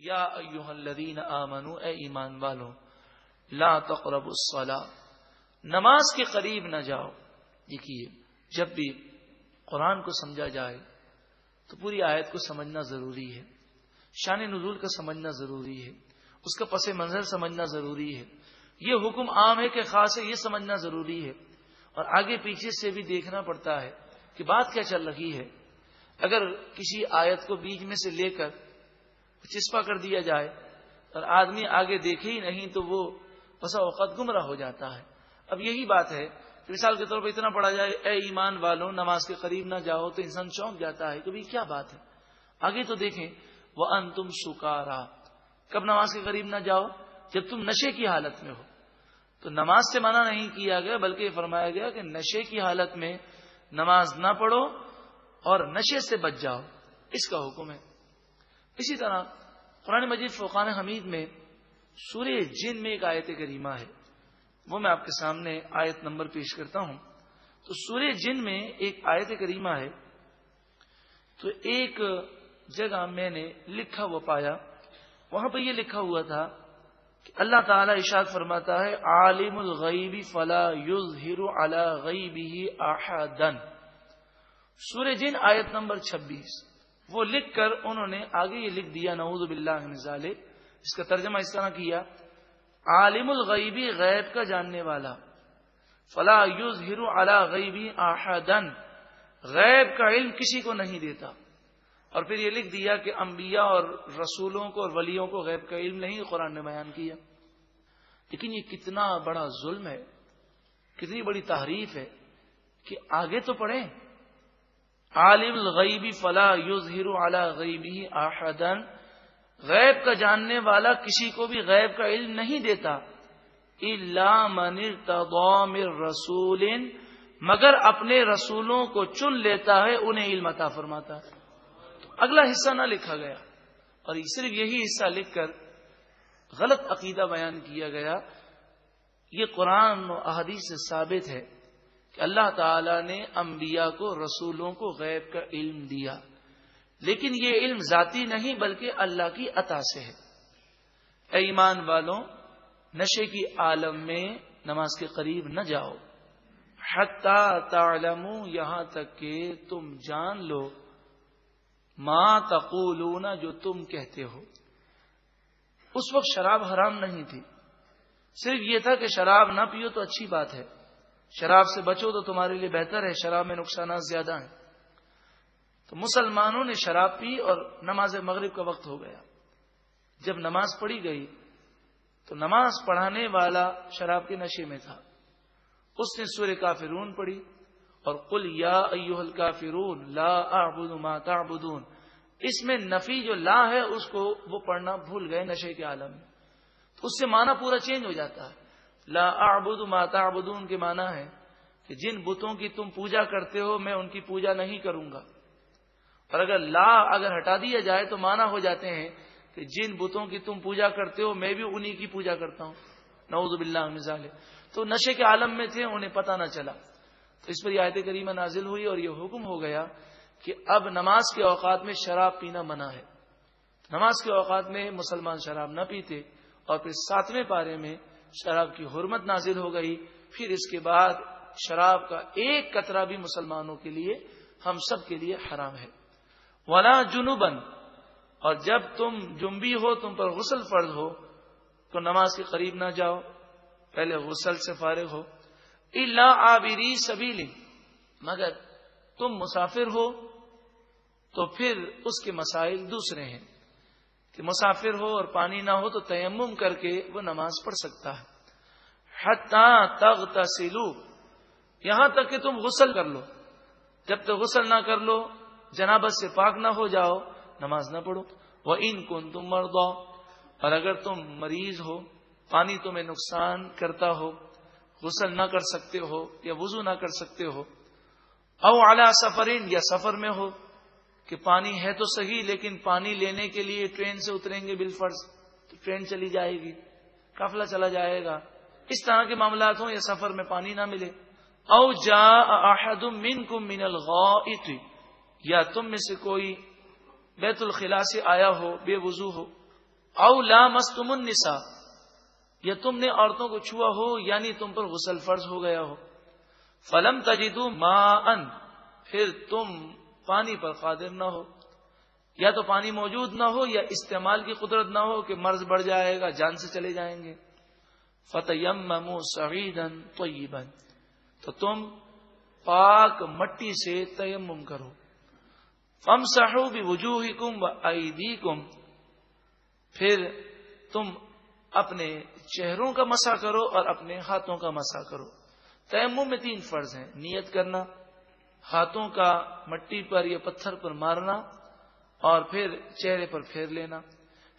یا ایھا الذین آمنوا، اے ایمان والو، لا تقربوا الصلاۃ، نماز کے قریب نہ جاؤ۔ دیکھیے، جب بھی قرآن کو سمجھا جائے تو پوری آیت کو سمجھنا ضروری ہے، شان نزول کا سمجھنا ضروری ہے، اس کا پس منظر سمجھنا ضروری ہے، یہ حکم عام ہے کہ خاص ہے یہ سمجھنا ضروری ہے، اور آگے پیچھے سے بھی دیکھنا پڑتا ہے کہ بات کیا چل رہی ہے۔ اگر کسی آیت کو بیچ میں سے لے کر چسپا کر دیا جائے اور آدمی آگے دیکھے ہی نہیں تو وہ بسا اوقات گمراہ ہو جاتا ہے۔ اب یہی بات ہے کہ مثال کے طور پر اتنا پڑھا جائے اے ایمان والوں نماز کے قریب نہ جاؤ تو انسان چونک جاتا ہے کہ بھئی کیا بات ہے۔ آگے تو دیکھیں وَأَنْتُمْ سُكَارَىٰ، کب نماز کے قریب نہ جاؤ؟ جب تم نشے کی حالت میں ہو۔ تو نماز سے منع نہیں کیا گیا بلکہ یہ فرمایا گیا کہ نشے کی حالت میں نماز نہ پڑھو اور نشے سے بچ جاؤ، اس کا حکم ہے۔ اسی طرح قرآن مجید فرقان حمید میں سورہ جن میں ایک آیت کریمہ ہے، وہ میں آپ کے سامنے آیت نمبر پیش کرتا ہوں۔ تو سورہ جن میں ایک آیت کریمہ ہے، تو ایک جگہ میں نے لکھا ہوا پایا، وہاں پہ یہ لکھا ہوا تھا کہ اللہ تعالی ارشاد فرماتا ہے عالم الغیب فلا یظہر علی غیبہ احدا، سورہ جن آیت نمبر 26۔ وہ لکھ کر انہوں نے آگے یہ لکھ دیا نعوذ باللہ من ذالک، اس کا ترجمہ اس طرح کیا عالم الغیبی، غیب کا جاننے والا، فلا یظہر علی غیبی احدا، غیب کا علم کسی کو نہیں دیتا۔ اور پھر یہ لکھ دیا کہ انبیاء اور رسولوں کو اور ولیوں کو غیب کا علم نہیں، قرآن نے بیان کیا۔ لیکن یہ کتنا بڑا ظلم ہے، کتنی بڑی تحریف ہے کہ آگے تو پڑھیں عالم الغیب فلا یظہر علی غیبہ احدا، غیب کا جاننے والا کسی کو بھی غیب کا علم نہیں دیتا، الا من ارتضی من رسول، مگر اپنے رسولوں کو چن لیتا ہے انہیں علم عطا فرماتا ہے۔ تو اگلا حصہ نہ لکھا گیا، اور صرف یہی حصہ لکھ کر غلط عقیدہ بیان کیا گیا۔ یہ قرآن و احادیث سے ثابت ہے کہ اللہ تعالی نے انبیاء کو، رسولوں کو غیب کا علم دیا، لیکن یہ علم ذاتی نہیں بلکہ اللہ کی عطا سے ہے۔ اے ایمان والوں، نشے کی عالم میں نماز کے قریب نہ جاؤ، حتی تعلموا، یہاں تک کہ تم جان لو، ما تقولون، جو تم کہتے ہو۔ اس وقت شراب حرام نہیں تھی، صرف یہ تھا کہ شراب نہ پیو تو اچھی بات ہے، شراب سے بچو تو تمہارے لیے بہتر ہے، شراب میں نقصانات زیادہ ہیں۔ تو مسلمانوں نے شراب پی اور نماز مغرب کا وقت ہو گیا۔ جب نماز پڑھی گئی تو نماز پڑھانے والا شراب کے نشے میں تھا، اس نے سورہ کافرون پڑھی اور قل یا ایھا الکافرون لا اعبد ما تعبدون، اس میں نفی جو لا ہے اس کو وہ پڑھنا بھول گئے نشے کے عالم میں، تو اس سے معنی پورا چینج ہو جاتا ہے۔ لا اعبد ما تعبدون کے معنی ہے کہ جن بتوں کی تم پوجا کرتے ہو میں ان کی پوجا نہیں کروں گا، اور اگر ہٹا دیا جائے تو معنی ہو جاتے ہیں کہ جن بتوں کی تم پوجا کرتے ہو میں بھی انہی کی پوجا کرتا ہوں، نعوذ باللہ من ذالک۔ تو نشے کے عالم میں تھے، انہیں پتہ نہ چلا، تو اس پر یہ آیت کریمہ نازل ہوئی اور یہ حکم ہو گیا کہ اب نماز کے اوقات میں شراب پینا منع ہے۔ نماز کے اوقات میں مسلمان شراب نہ پیتے، اور پھر 7ویں پارے میں شراب کی حرمت نازل ہو گئی۔ پھر اس کے بعد شراب کا ایک قطرہ بھی مسلمانوں کے لیے، ہم سب کے لیے حرام ہے۔ ولا جنبا، اور جب تم جنبی ہو، تم پر غسل فرض ہو تو نماز کے قریب نہ جاؤ، پہلے غسل سے فارغ ہو۔ الا عابری سبیل، مگر تم مسافر ہو تو پھر اس کے مسائل دوسرے ہیں کہ مسافر ہو اور پانی نہ ہو تو تیمم کر کے وہ نماز پڑھ سکتا ہے۔ حتی تغتسلوا، یہاں تک کہ تم غسل کر لو، جب تک غسل نہ کر لو، جنابت سے پاک نہ ہو جاؤ، نماز نہ پڑھو۔ وَإِن كُنتُم مَرْضَىٰ، اور اگر تم مریض ہو، پانی تمہیں نقصان کرتا ہو، غسل نہ کر سکتے ہو یا وضو نہ کر سکتے ہو، او علی سفرین، یا سفر میں ہو کہ پانی ہے تو صحیح لیکن پانی لینے کے لیے ٹرین سے اتریں گے بالفرض، تو ٹرین چلی جائے گی، قافلہ چلا جائے گا، اس طرح کے معاملات ہوں، یا سفر میں پانی نہ ملے۔ او جاء احد منکم من الغائط، یا تم میں سے کوئی بیت الخلاء سے آیا ہو، بے وضو ہو، او لامستم النساء، یا تم نے عورتوں کو چھوا ہو یعنی تم پر غسل فرض ہو گیا ہو، فلم تجدوا ماء، پھر تم پانی پر قادر نہ ہو، یا تو پانی موجود نہ ہو یا استعمال کی قدرت نہ ہو کہ مرض بڑھ جائے گا، جان سے چلے جائیں گے، فتیمموا صعیدا طیبا، تو تم پاک مٹی سے تیمم کرو، فامسحوا بوجوہکم وایدیکم، پھر تم اپنے چہروں کا مسح کرو اور اپنے ہاتھوں کا مسح کرو۔ تیمم میں 3 فرض ہیں، نیت کرنا، ہاتھوں کا مٹی پر یا پتھر پر مارنا، اور پھر چہرے پر پھیر لینا،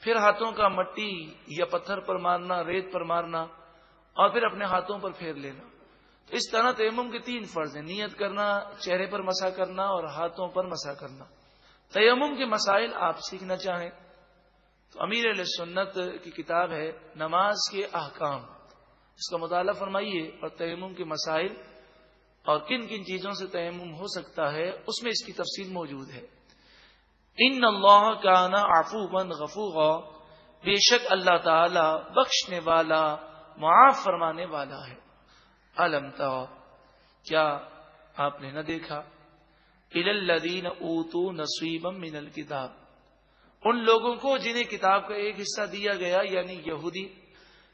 پھر ہاتھوں کا مٹی یا پتھر پر مارنا، ریت پر مارنا، اور پھر اپنے ہاتھوں پر پھیر لینا۔ تو اس طرح تیمم کے 3 فرض ہیں، نیت کرنا، چہرے پر مسح کرنا اور ہاتھوں پر مسح کرنا۔ تیمم کے مسائل آپ سیکھنا چاہیں تو امیر اہل سنت کی کتاب ہے نماز کے احکام، اس کا مطالعہ فرمائیے، اور تیمم کے مسائل اور کن کن چیزوں سے تیمم ہو سکتا ہے اس میں اس کی تفصیل موجود ہے۔ ان اللہ کان عفوا غفورا، بے شک اللہ تعالی بخشنے والا، معاف فرمانے والا ہے۔ الم تر، کیا آپ نے نہ دیکھا، الی الذین اوتوا نصیبا من الکتاب، ان لوگوں کو جنہیں کتاب کا ایک حصہ دیا گیا یعنی یہودی،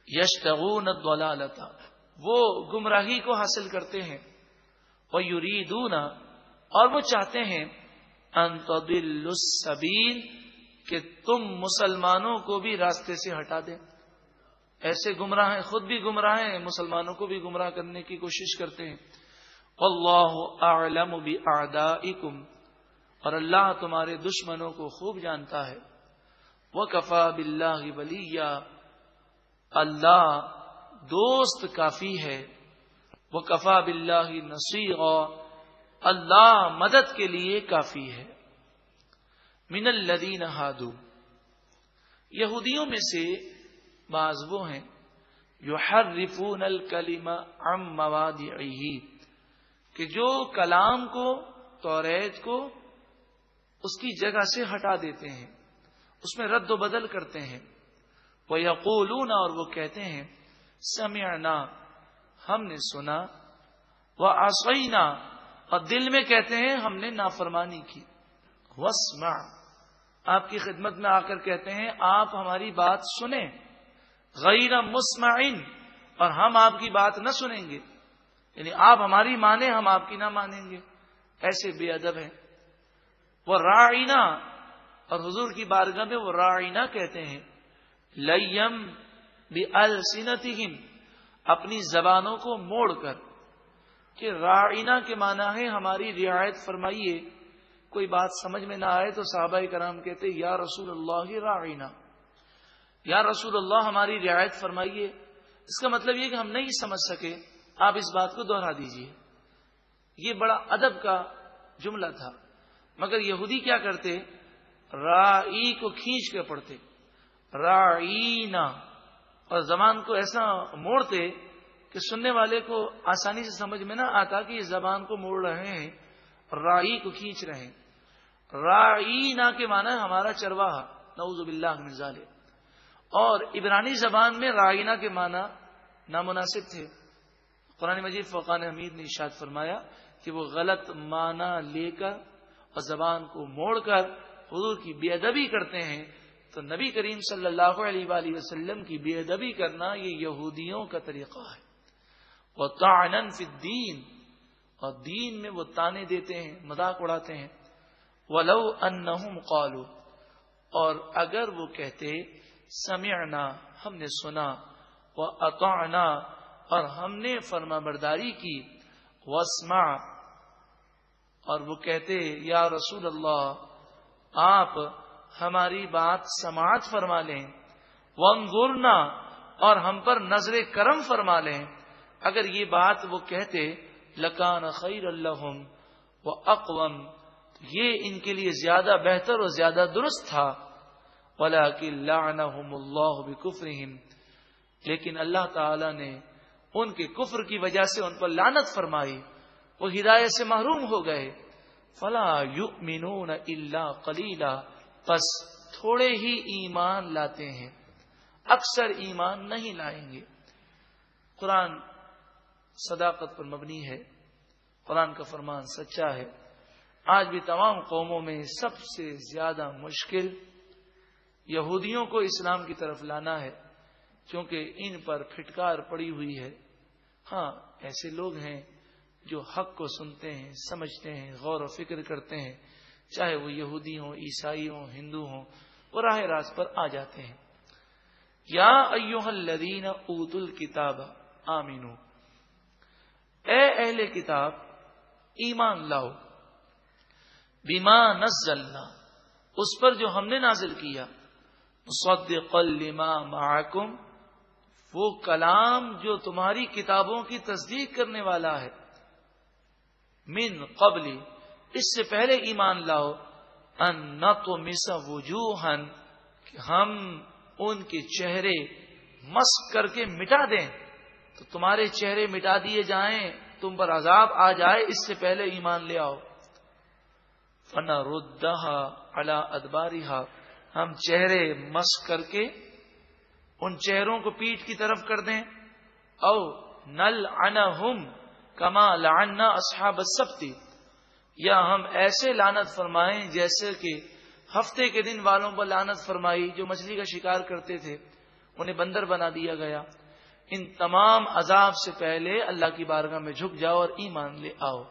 یشتغون الضلالۃ، وہ گمراہی کو حاصل کرتے ہیں، ویریدون، اور وہ چاہتے ہیں، ان تضلوا السبیل، کہ تم مسلمانوں کو بھی راستے سے ہٹا دیں۔ ایسے گمراہ ہیں، خود بھی گمراہ ہیں، مسلمانوں کو بھی گمراہ کرنے کی کوشش کرتے ہیں۔ واللہ اعلم باعدائکم، اور اللہ تمہارے دشمنوں کو خوب جانتا ہے۔ وکفی باللہ ولیا، اللہ دوست کافی ہے۔ وکفی باللہ نصیرا، اللہ مدد کے لیے کافی ہے۔ من الذین ہادوا، یہودیوں میں سے بعض وہ ہیں، یحرفون الکلم عن مواضعہ، کہ جو کلام کو، توریت کو اس کی جگہ سے ہٹا دیتے ہیں، اس میں رد و بدل کرتے ہیں۔ وَيَقُولُونَ، اور وہ کہتے ہیں، سمعنا، ہم نے سنا، وَعَصَيْنَا، اور دل میں کہتے ہیں ہم نے نافرمانی کی۔ وَاسْمَعْ، آپ کی خدمت میں آ کر کہتے ہیں آپ ہماری بات سنیں، غیر مسمعین، اور ہم آپ کی بات نہ سنیں گے، یعنی آپ ہماری مانیں ہم آپ کی نہ مانیں گے، ایسے بے ادب ہیں۔ وہ راعینا، اور حضور کی بارگاہ میں وہ راعینا کہتے ہیں، لیم بِأَلْسِنَتِهِمْ، اپنی زبانوں کو موڑ کر، کہ راعینا کے معنی ہے ہماری رعایت فرمائیے۔ کوئی بات سمجھ میں نہ آئے تو صحابہ کرام کہتے یا رسول اللہ راعینا، یا رسول اللہ ہماری رعایت فرمائیے۔ اس کا مطلب یہ کہ ہم نہیں سمجھ سکے، آپ اس بات کو دوہرا دیجئے۔ یہ بڑا ادب کا جملہ تھا، مگر یہودی کیا کرتے، رائی کو کھینچ کے پڑھتے، راعینا، اور زبان کو ایسا موڑتے کہ سننے والے کو آسانی سے سمجھ میں نہ آتا کہ یہ زبان کو موڑ رہے ہیں، رائی کو کھینچ رہے ہیں۔ راعینا کے معنی ہمارا چرواہا، نعوذ باللہ من ذالک۔ اور عبرانی زبان میں راعینا کے معنی نامناسب تھے۔ قرآن مجید فرقان حمید نے ارشاد فرمایا کہ وہ غلط معنی لے کر اور زبان کو موڑ کر حضور کی بے ادبی کرتے ہیں، تو نبی کریم صلی اللہ علیہ وآلہ وسلم کی بے ادبی کرنا یہ یہودیوں کا طریقہ ہے۔ وَطَعْنًا فِي الدِّينِ، اور دین میں وہ تانے دیتے ہیں، مذاق اڑاتے ہیں۔ وَلَوْ أَنَّهُمْ قَالُوا، اور اگر وہ کہتے سمعنا، ہم نے سنا، وَأَطَعْنَا، اور ہم نے فرما برداری کی، وَاسْمَعْ، اور وہ کہتے یا رسول اللہ آپ ہماری بات سماعت فرما لیں، وَانظُرْنَا، اور ہم پر نظر کرم فرما لیں، اگر یہ بات وہ کہتے لَكَانَ خَيْرًا لَهُمْ وَأَقْوَمْ، یہ ان کے لیے زیادہ بہتر اور زیادہ درست تھا۔ وَلَكِنْ لَعْنَهُمُ اللَّهُ بِكُفْرِهِمْ، لیکن اللہ تعالی نے ان کے کفر کی وجہ سے ان پر لعنت فرمائی، وہ ہدایت سے محروم ہو گئے۔ فَلَا يُؤْمِنُونَ إِلَّا قَلِيلًا، پس تھوڑے ہی ایمان لاتے ہیں، اکثر ایمان نہیں لائیں گے۔ قرآن صداقت پر مبنی ہے، قرآن کا فرمان سچا ہے۔ آج بھی تمام قوموں میں سب سے زیادہ مشکل یہودیوں کو اسلام کی طرف لانا ہے، کیونکہ ان پر پھٹکار پڑی ہوئی ہے۔ ہاں، ایسے لوگ ہیں جو حق کو سنتے ہیں، سمجھتے ہیں، غور و فکر کرتے ہیں، چاہے وہ یہودی ہوں، عیسائی ہوں، ہندو ہوں، وہ راہ راست پر آ جاتے ہیں۔ یا ایھا الذین اوتوا الکتاب آمنو، اے اہل کتاب ایمان لاؤ، بما نزلنا، اس پر جو ہم نے نازل کیا، مصدقا لما معکم، وہ کلام جو تمہاری کتابوں کی تصدیق کرنے والا ہے، من قبل، اس سے پہلے ایمان لاؤ، ان نطمس وجوہا، کہ ہم ان کے چہرے مسخ کر کے مٹا دیں، تو تمہارے چہرے مٹا دیے جائیں، تم پر عذاب آ جائے، اس سے پہلے ایمان لے آؤ۔ فنردها علی ادبارها، ہم چہرے مسخ کر کے ان چہروں کو پیٹھ کی طرف کر دیں، او نلعنہم کما لعنا اصحاب السبت، یا ہم ایسے لعنت فرمائیں جیسے کہ ہفتے کے دن والوں پر لعنت فرمائی، جو مچھلی کا شکار کرتے تھے انہیں بندر بنا دیا گیا۔ ان تمام عذاب سے پہلے اللہ کی بارگاہ میں جھک جاؤ اور ایمان لے آؤ۔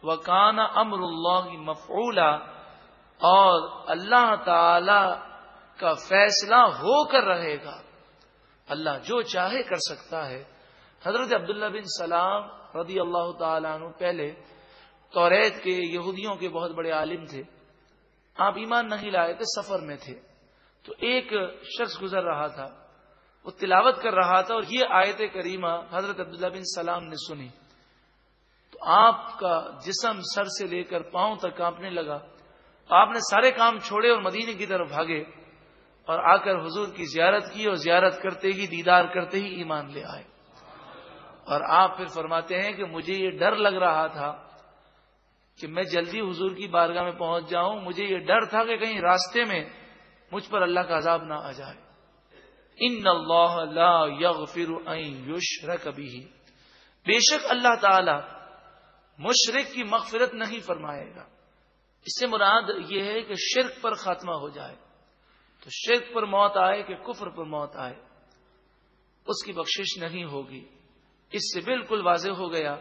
وَكَانَ أَمْرُ اللَّهِ مَفْعُولًا، اور اللہ تعالی کا فیصلہ ہو کر رہے گا، اللہ جو چاہے کر سکتا ہے۔ حضرت عبداللہ بن سلام رضی اللہ تعالیٰ عنہ پہلے توریت کے یہودیوں کے بہت بڑے عالم تھے، آپ ایمان نہیں لائے تھے، سفر میں تھے، تو ایک شخص گزر رہا تھا، وہ تلاوت کر رہا تھا، اور یہ آیت کریمہ حضرت عبداللہ بن سلام نے سنی تو آپ کا جسم سر سے لے کر پاؤں تک کانپنے لگا۔ آپ نے سارے کام چھوڑے اور مدینے کی طرف بھاگے اور آ کر حضور کی زیارت کی، اور زیارت کرتے ہی، دیدار کرتے ہی ایمان لے آئے۔ اور آپ پھر فرماتے ہیں کہ مجھے یہ ڈر لگ رہا تھا کہ میں جلدی حضور کی بارگاہ میں پہنچ جاؤں، مجھے یہ ڈر تھا کہ کہیں راستے میں مجھ پر اللہ کا عذاب نہ آ جائے۔ ان اللہ لا یغفر ان یشرک بہ، بے شک اللہ تعالی مشرک کی مغفرت نہیں فرمائے گا۔ اس سے مراد یہ ہے کہ شرک پر خاتمہ ہو جائے، تو شرک پر موت آئے کہ کفر پر موت آئے، اس کی بخشش نہیں ہوگی۔ اس سے بالکل واضح ہو گیا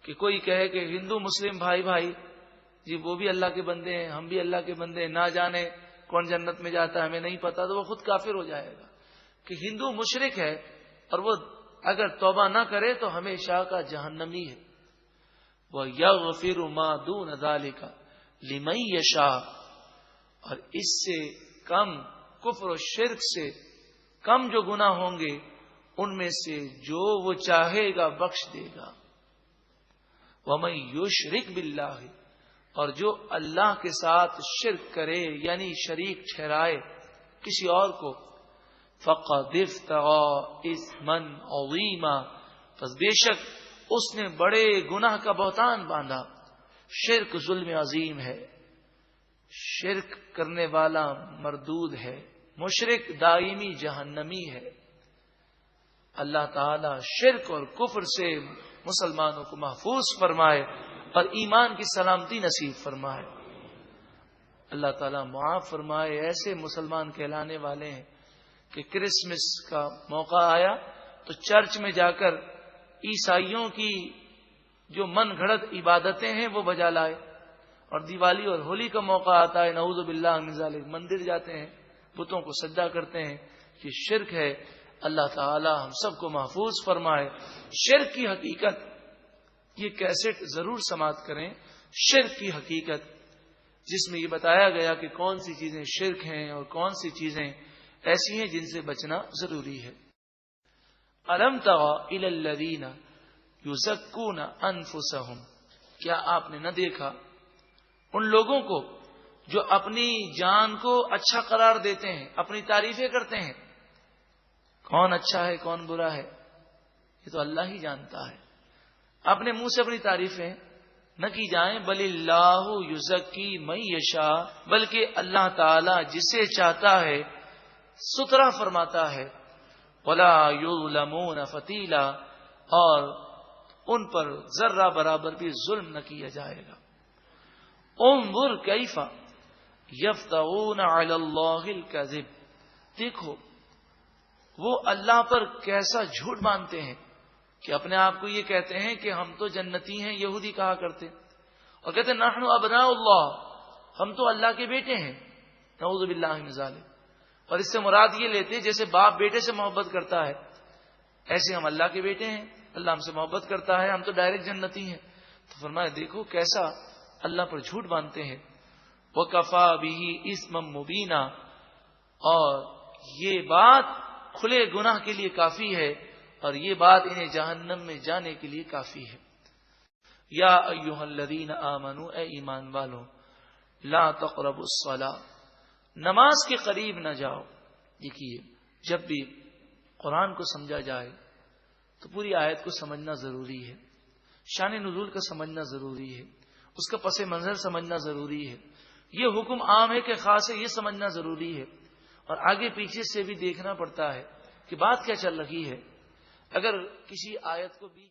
کہ کوئی کہے کہ ہندو مسلم بھائی بھائی جی وہ بھی اللہ کے بندے ہیں، ہم بھی اللہ کے بندے ہیں، نہ جانے کون جنت میں جاتا ہے ہمیں نہیں پتا، تو وہ خود کافر ہو جائے گا۔ کہ ہندو مشرک ہے اور وہ اگر توبہ نہ کرے تو ہمیشہ کا جہنمی ہے۔ وَيَغْفِرُ مَا دُونَ ذَلِكَ لِمَن يَشَاءُ، اور اس سے کم، کفر و شرک سے کم جو گناہ ہوں گے ان میں سے جو وہ چاہے گا بخش دے گا۔ وَمَن يُشْرِكْ بِاللَّهِ، اور جو اللہ کے ساتھ شرک کرے یعنی شریک ٹھہرائے کسی اور کو، فَقَدِ افْتَرَىٰ إِثْمًا عَظِيمًا، پس بے شک اس نے بڑے گناہ کا بہتان باندھا۔ شرک ظلم عظیم ہے، شرک کرنے والا مردود ہے، مشرک دائمی جہنمی ہے۔ اللہ تعالی شرک اور کفر سے مسلمانوں کو محفوظ فرمائے اور ایمان کی سلامتی نصیب فرمائے۔ اللہ تعالیٰ معاف فرمائے۔ ایسے مسلمان کہلانے والے ہیں کہ کرسمس کا موقع آیا تو چرچ میں جا کر عیسائیوں کی جو من گھڑت عبادتیں ہیں وہ بجا لائے، اور دیوالی اور ہولی کا موقع آتا ہے نعوذ باللہ من ذالک مندر جاتے ہیں، بتوں کو سجدہ کرتے ہیں، یہ شرک ہے۔ اللہ تعالی ہم سب کو محفوظ فرمائے۔ شرک کی حقیقت، یہ کیسٹ ضرور سماعت کریں، شرک کی حقیقت جس میں یہ بتایا گیا کہ کون سی چیزیں شرک ہیں اور کون سی چیزیں ایسی ہیں جن سے بچنا ضروری ہے۔ الم تر الی الذین یزکون انفسہم، کیا آپ نے نہ دیکھا ان لوگوں کو جو اپنی جان کو اچھا قرار دیتے ہیں، اپنی تعریفیں کرتے ہیں۔ کون اچھا ہے کون برا ہے یہ تو اللہ ہی جانتا ہے۔ اپنے منہ سے اپنی تعریفیں نہ کی جائیں، بل اللہ یزکی من یشاء، بلکہ اللہ تعالی جسے چاہتا ہے ستھرا فرماتا ہے، ولا یظلمون فتیلا، اور ان پر ذرہ برابر بھی ظلم نہ کیا جائے گا۔ انظر کیف یفترون علی اللہ الکذب، دیکھو وہ اللہ پر کیسا جھوٹ باندھتے ہیں کہ اپنے آپ کو یہ کہتے ہیں کہ ہم تو جنتی ہیں، یہودی کہا کرتے، اور کہتے ہیں نحن ابناء اللہ، ہم تو اللہ کے بیٹے ہیں، نعوذ باللہ من ذالک، اور اس سے مراد یہ لیتے جیسے باپ بیٹے سے محبت کرتا ہے ایسے ہم اللہ کے بیٹے ہیں، اللہ ہم سے محبت کرتا ہے، ہم تو ڈائریکٹ جنتی ہیں۔ تو فرمایا دیکھو کیسا اللہ پر جھوٹ باندھتے ہیں۔ وَكَفَى بِهِ إِثْمًا مُبِينًا، اور یہ بات کھلے گناہ کے لیے کافی ہے، اور یہ بات انہیں جہنم میں جانے کے لیے کافی ہے۔ یا ایھا الذین آمنوا، اے ایمان والو، لا تقربوا الصلاۃ، نماز کے قریب نہ جاؤ۔ دیکھیے جب بھی قرآن کو سمجھا جائے تو پوری آیت کو سمجھنا ضروری ہے، شان نزول کا سمجھنا ضروری ہے، اس کا پس منظر سمجھنا ضروری ہے، یہ حکم عام ہے کہ خاص ہے یہ سمجھنا ضروری ہے، اور آگے پیچھے سے بھی دیکھنا پڑتا ہے کہ بات کیا چل رہی ہے۔ اگر کسی آیت کو بھی